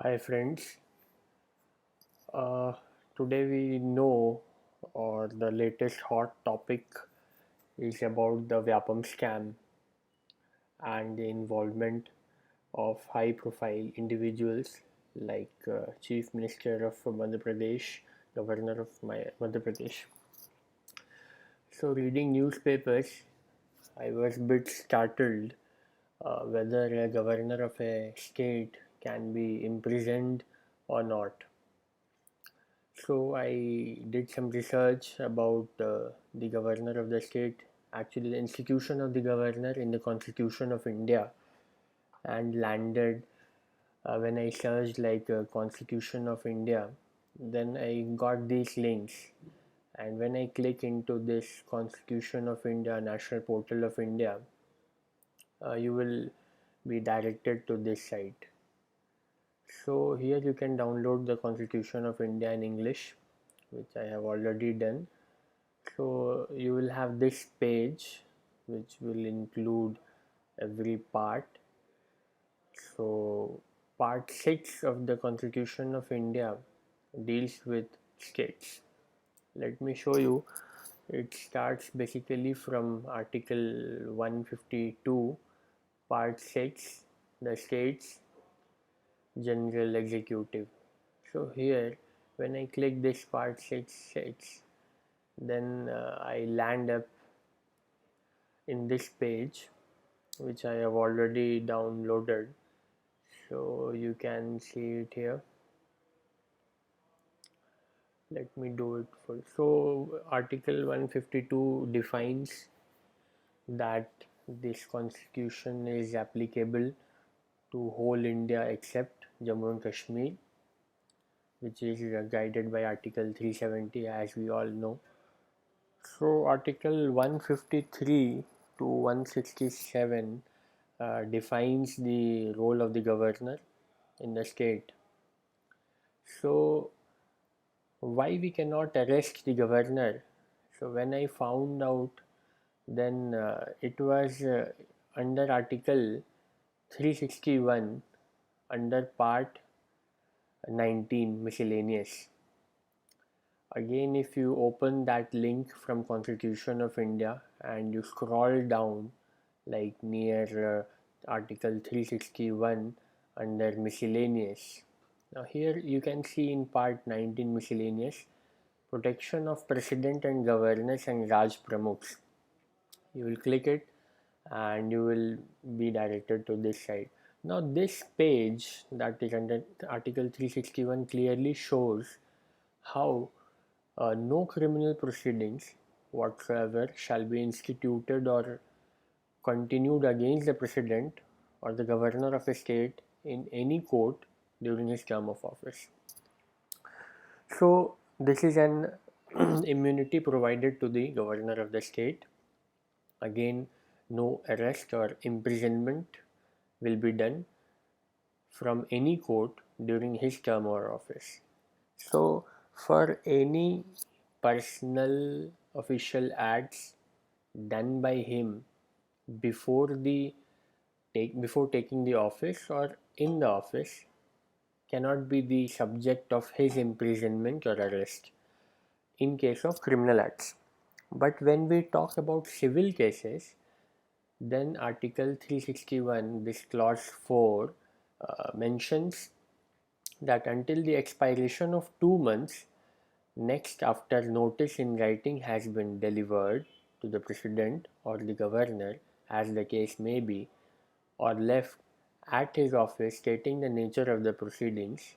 Hi friends, uh, today we know or the latest hot topic is about the Vyapam scam and the involvement of high profile individuals like Chief Minister of Madhya Pradesh, Governor of Madhya Pradesh. So reading newspapers, I was a bit startled whether a governor of a state can be imprisoned or not. So I did some research about the governor of the state, actually the institution of the governor in the Constitution of India, and landed when I searched like Constitution of India, then I got these links. And when I click into this Constitution of India, National Portal of India, you will be directed to this site. So here you can download the Constitution of India in English, which I have already done. So you will have this page which will include every part. So part 6 of the Constitution of India deals with states. Let me show you. It starts basically from Article 152, Part 6, the states general executive. So here when I click this Part 6, then I land up in this page which I have already downloaded, so you can see it here. Let me do it full. So Article 152 defines that this constitution is applicable to whole India except Jammu and Kashmir, which is guided by Article 370 as we all know. So Article 153 to 167 defines the role of the governor in the state. So why we cannot arrest the governor? So when I found out, then it was under Article 361 under Part 19 miscellaneous. Again, if you open that link from Constitution of India and you scroll down like near Article 361 under miscellaneous. Now here you can see in Part 19 miscellaneous protection of president and governors and Raj Pramukhs. You will click it and you will be directed to this site. Now this page that is under Article 361 clearly shows how no criminal proceedings whatsoever shall be instituted or continued against the president or the governor of a state in any court during his term of office. So this is an immunity provided to the governor of the state. Again, no arrest or imprisonment will be done from any court during his term or office. So for any personal official acts done by him before before taking the office or in the office cannot be the subject of his imprisonment or arrest in case of criminal acts. But when we talk about civil cases, then Article 361, this clause 4, mentions that until the expiration of 2 months next after notice in writing has been delivered to the president or the governor, as the case may be, or left at his office stating the nature of the proceedings,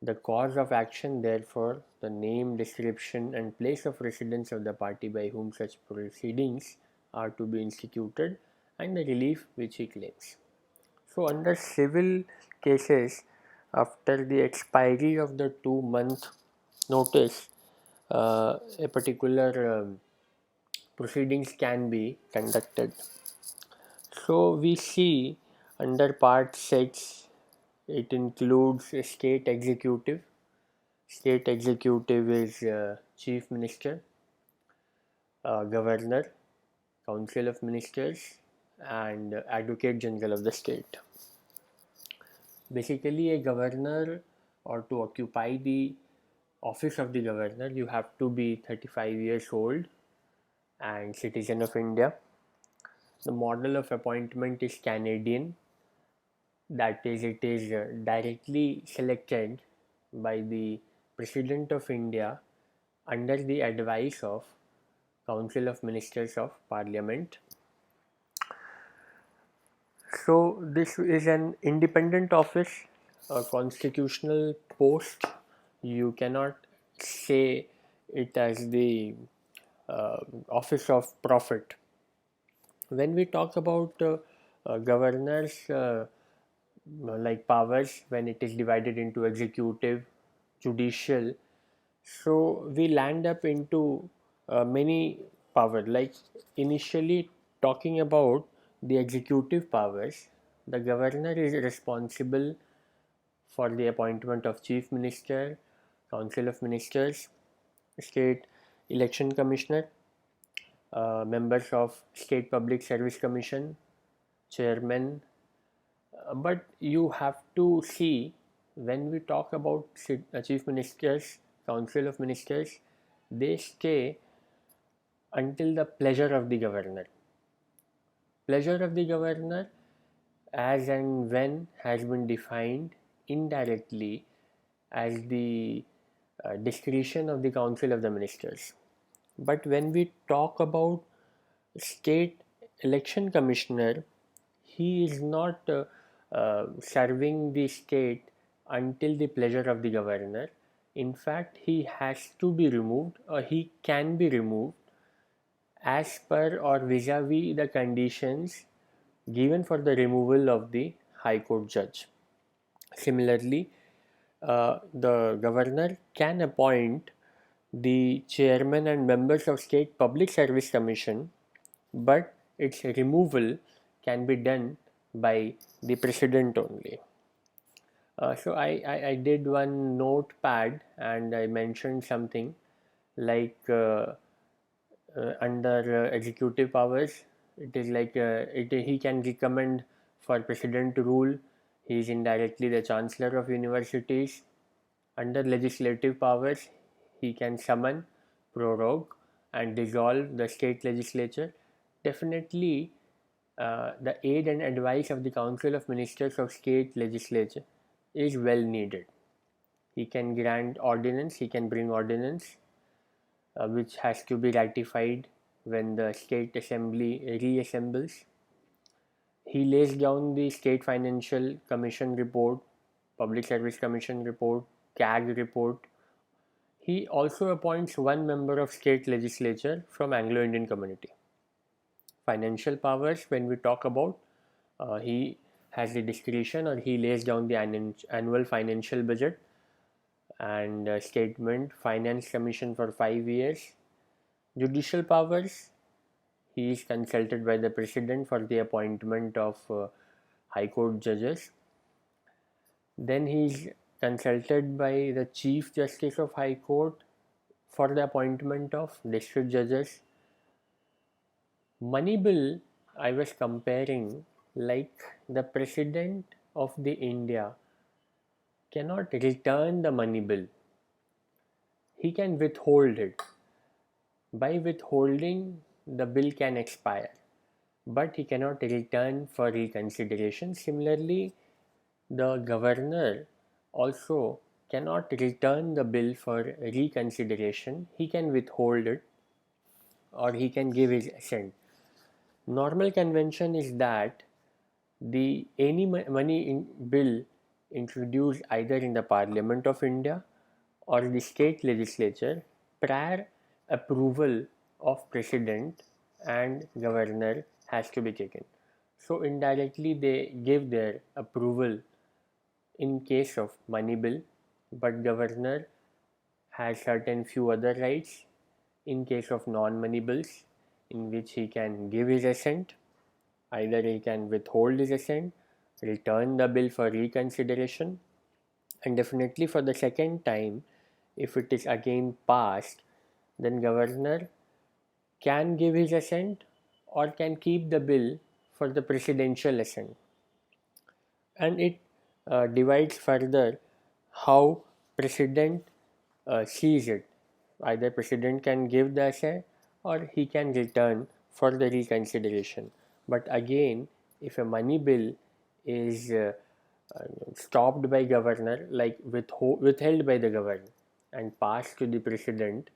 the cause of action, therefore, the name, description, and place of residence of the party by whom such proceedings are to be instituted, and the relief which he claims. So, under civil cases, after the expiry of the 2 month notice, a particular proceedings can be conducted. So, we see under Part 6, it includes a state executive. State executive is chief minister, governor, council of ministers, and advocate general of the state. Basically, a governor, or to occupy the office of the governor, you have to be 35 years old and citizen of India. The model of appointment is Canadian, that is, it is directly selected by the President of India under the advice of Council of Ministers of Parliament. So this is an independent office, a constitutional post. You cannot say it as the office of prophet. When we talk about governors like powers, when it is divided into executive, judicial, so we land up into many power. Like initially talking about the executive powers, the governor is responsible for the appointment of chief minister, council of ministers, state election commissioner, members of state public service commission, chairman. But you have to see, when we talk about chief ministers, council of ministers, they stay until the pleasure of the governor. Pleasure of the governor, as and when, has been defined indirectly as the discretion of the council of the ministers. But when we talk about state election commissioner, he is not serving the state until the pleasure of the governor. In fact, he has to be removed, or he can be removed as per or vis-a-vis the conditions given for the removal of the High Court judge. Similarly, the governor can appoint the chairman and members of State Public Service Commission, but its removal can be done by the president only. So I did one notepad and I mentioned something like under executive powers, it is like he can recommend for president to rule. He is indirectly the chancellor of universities. Under legislative powers, he can summon, prorogue, and dissolve the state legislature. Definitely, the aid and advice of the Council of Ministers of State Legislature is well needed. He can grant ordinance, he can bring ordinance, which has to be ratified when the state assembly reassembles. He lays down the State Financial Commission report, Public Service Commission report, CAG report. He also appoints one member of state legislature from Anglo-Indian community. Financial powers, when we talk about, he has the discretion, or he lays down the annual financial budget and statement, finance commission for 5 years. Judicial powers, he is consulted by the president for the appointment of high court judges. Then he is consulted by the chief justice of high court for the appointment of district judges. Money bill, I was comparing, like the president of the India cannot return the money bill. He can withhold it. By withholding, the bill can expire, but he cannot return for reconsideration. Similarly, the governor also cannot return the bill for reconsideration. He can withhold it, or he can give his assent. Normal convention is that the any money bill introduced either in the Parliament of India or the state legislature, prior approval of president and governor has to be taken. So indirectly they give their approval in case of money bill, but governor has certain few other rights in case of non-money bills, in which he can give his assent. Either he can withhold his assent, return the bill for reconsideration, and definitely for the second time, if it is again passed, then governor can give his assent or can keep the bill for the presidential assent. And it divides further how president sees it. Either president can give the essay or he can return for the reconsideration. But again, if a money bill is stopped by governor, like withheld by the governor and passed to the president,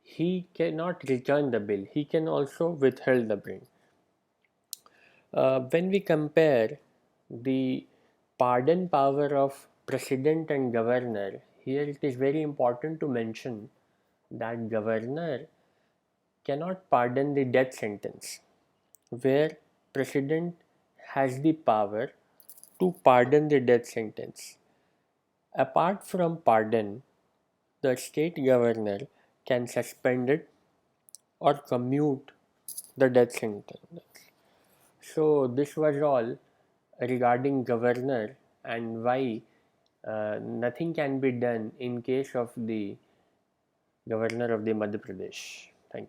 he cannot return the bill. He can also withhold the bill. When we compare the pardon power of president and governor, here it is very important to mention that governor cannot pardon the death sentence, where president has the power to pardon the death sentence. Apart from pardon, the state governor can suspend it or commute the death sentence. So this was all regarding governor and why nothing can be done in case of the governor of the Madhya Pradesh.